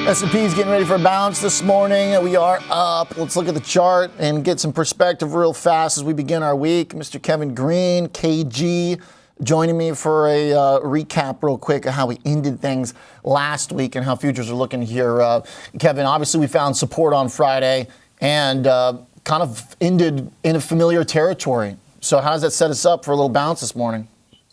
S&P is getting ready for a bounce this morning. We are up. Let's look at the chart and get some perspective real fast as we begin our week. Mr. Kevin Green, KG, joining me for a recap real quick of how we ended things last week and how futures are looking here. Kevin, obviously we found support on Friday and kind of ended in a familiar territory. So how does that set us up for a little bounce this morning?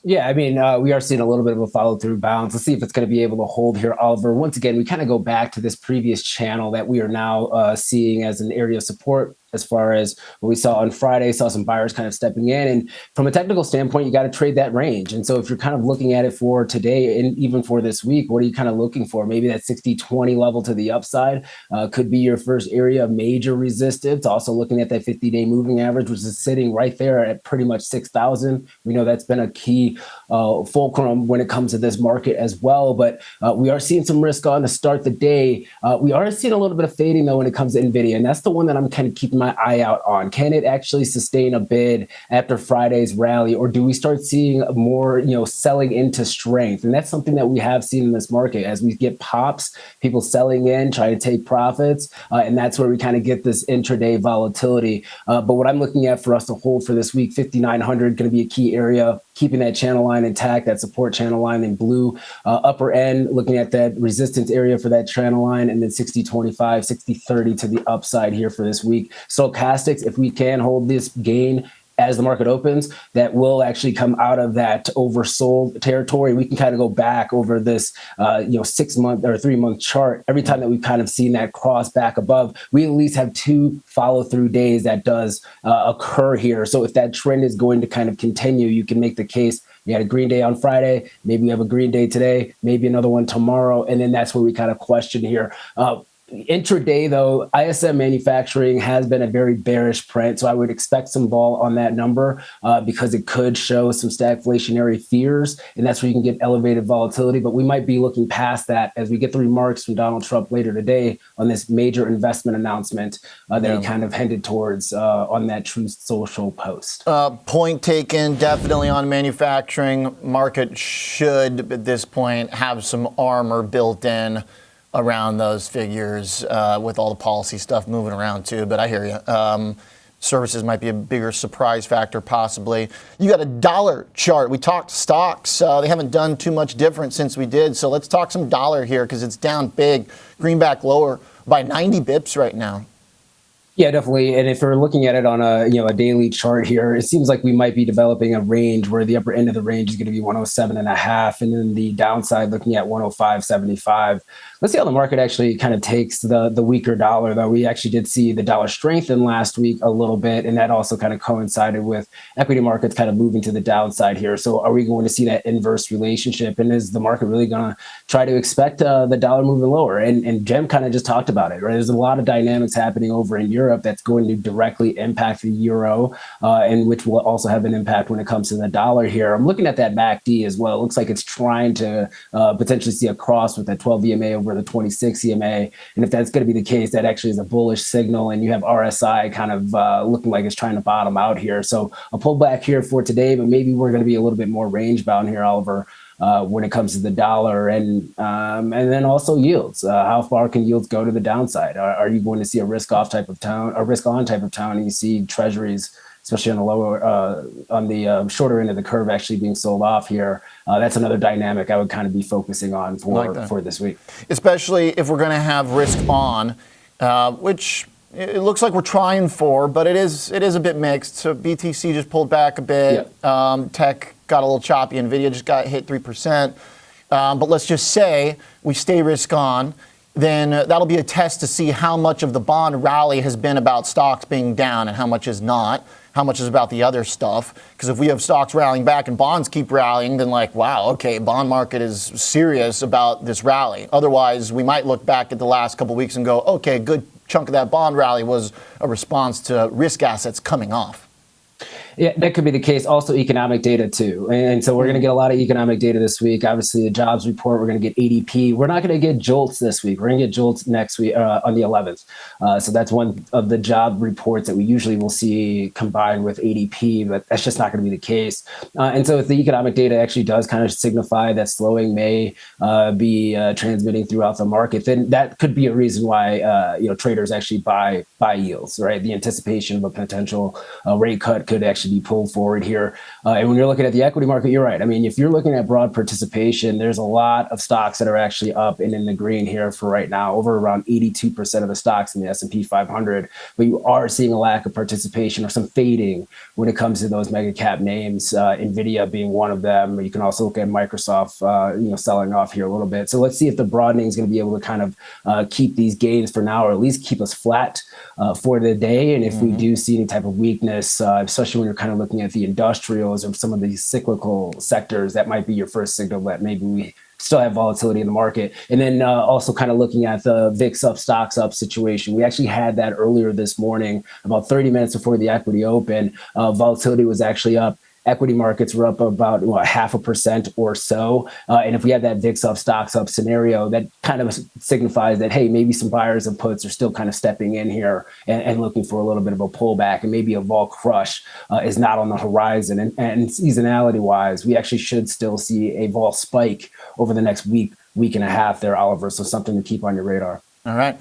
Yeah, I mean, we are seeing a little bit of a follow-through bounce. Let's see if it's going to be able to hold here, Oliver. Once again, we kind of go back to this previous channel that we are now seeing as an area of support. As far as what we saw on Friday, saw some buyers kind of stepping in. And from a technical standpoint, you got to trade that range. And so if you're kind of looking at it for today and even for this week, what are you kind of looking for? Maybe that 60-20 level to the upside could be your first area of major resistance. Also looking at that 50-day moving average, which is sitting right there at pretty much 6,000. We know that's been a key fulcrum when it comes to this market as well. But we are seeing some risk on to start the day. We are seeing a little bit of fading, though, when it comes to Nvidia. And that's the one that I'm kind of keeping my eye out on. Can it actually sustain a bid after Friday's rally, or do we start seeing more, selling into strength? And that's something that we have seen in this market as we get pops, people selling in, trying to take profits, and that's where we kind of get this intraday volatility. But what I'm looking at for us to hold for this week, 5,900, going to be a key area. Keeping that channel line intact, that support channel line in blue, upper end, looking at that resistance area for that channel line, and then 60-25, 60-30 to the upside here for this week. Stochastics, if we can hold this gain as the market opens, that will actually come out of that oversold territory. We can kind of go back over this, 6 month or 3 month chart. Every time that we've kind of seen that cross back above, we at least have 2 follow through days that does occur here. So if that trend is going to kind of continue, you can make the case. You had a green day on Friday, maybe we have a green day today, maybe another one tomorrow. And then that's where we kind of question here. Intraday, though, ISM manufacturing has been a very bearish print, so I would expect some vol on that number because it could show some stagflationary fears, and that's where you can get elevated volatility. But we might be looking past that as we get the remarks from Donald Trump later today on this major investment announcement that he kind of hinted towards on that Truth Social post. Point taken, definitely on manufacturing. Market should, at this point, have some armor built in around those figures with all the policy stuff moving around too. But I hear you. Services might be a bigger surprise factor possibly. You got a dollar chart. We talked stocks. They haven't done too much different since we did. So let's talk some dollar here because it's down big. Greenback lower by 90 bips right now. Yeah, definitely. And if we're looking at it on a daily chart here, it seems like we might be developing a range where the upper end of the range is going to be 107.5, and then the downside looking at 105.75. Let's see how the market actually kind of takes the weaker dollar, though. We actually did see the dollar strengthen last week a little bit, and that also kind of coincided with equity markets kind of moving to the downside here. So are we going to see that inverse relationship? And is the market really going to try to expect the dollar moving lower? And Jem kind of just talked about it, right? There's a lot of dynamics happening over in Europe that's going to directly impact the euro, and which will also have an impact when it comes to the dollar here. I'm looking at that MACD as well. It looks like it's trying to potentially see a cross with that 12 EMA over the 26 EMA. And if that's going to be the case, that actually is a bullish signal. And you have RSI kind of looking like it's trying to bottom out here. So a pullback here for today, but maybe we're going to be a little bit more range bound here, Oliver, when it comes to the dollar and then also yields. How far can yields go to the downside? Are you going to see a risk off type of tone, a risk on type of tone? And you see treasuries, especially on the lower, on the shorter end of the curve, actually being sold off here. That's another dynamic I would kind of be focusing on for this week, especially if we're going to have risk on, which it looks like we're trying for, but it is a bit mixed. So BTC just pulled back a bit. Yeah. Tech got a little choppy. Nvidia just got hit 3%. But let's just say we stay risk on. Then that'll be a test to see how much of the bond rally has been about stocks being down and how much is not. How much is about the other stuff? Because if we have stocks rallying back and bonds keep rallying, then wow, okay, bond market is serious about this rally. Otherwise, we might look back at the last couple of weeks and go, okay, good chunk of that bond rally was a response to risk assets coming off. Yeah, that could be the case. Also, economic data too, and so we're going to get a lot of economic data this week. Obviously, the jobs report. We're going to get ADP. We're not going to get JOLTS this week. We're going to get JOLTS next week on the 11th. So that's one of the job reports that we usually will see combined with ADP, but that's just not going to be the case. And so, if the economic data actually does kind of signify that slowing may be transmitting throughout the market, then that could be a reason why traders actually buy yields. Right, the anticipation of a potential rate cut could actually be pulled forward here. And when you're looking at the equity market, you're right. I mean, if you're looking at broad participation, there's a lot of stocks that are actually up and in the green here for right now, over around 82% of the stocks in the S&P 500. But you are seeing a lack of participation or some fading when it comes to those mega cap names, Nvidia being one of them. You can also look at Microsoft, selling off here a little bit. So let's see if the broadening is going to be able to kind of keep these gains for now, or at least keep us flat for the day. And if we do see any type of weakness, especially when you're kind of looking at the industrials or some of these cyclical sectors, that might be your first signal that maybe we still have volatility in the market. And then also kind of looking at the VIX up, stocks up situation. We actually had that earlier this morning, about 30 minutes before the equity open. Volatility was actually up. Equity markets were up about 0.5% or so. And if we have that VIX up, stocks up scenario, that kind of signifies that, hey, maybe some buyers and puts are still kind of stepping in here and looking for a little bit of a pullback, and maybe a vol crush is not on the horizon. And seasonality wise, we actually should still see a vol spike over the next week and a half there, Oliver. So something to keep on your radar. All right.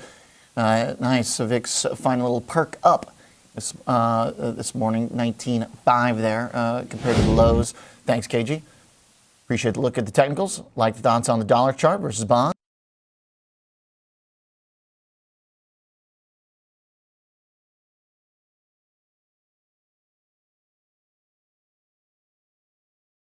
Nice. So VIX find a little perk up this morning, 19.5 there compared to the lows. Thanks, KG. Appreciate the look at the technicals. Like the thoughts on the dollar chart versus bonds.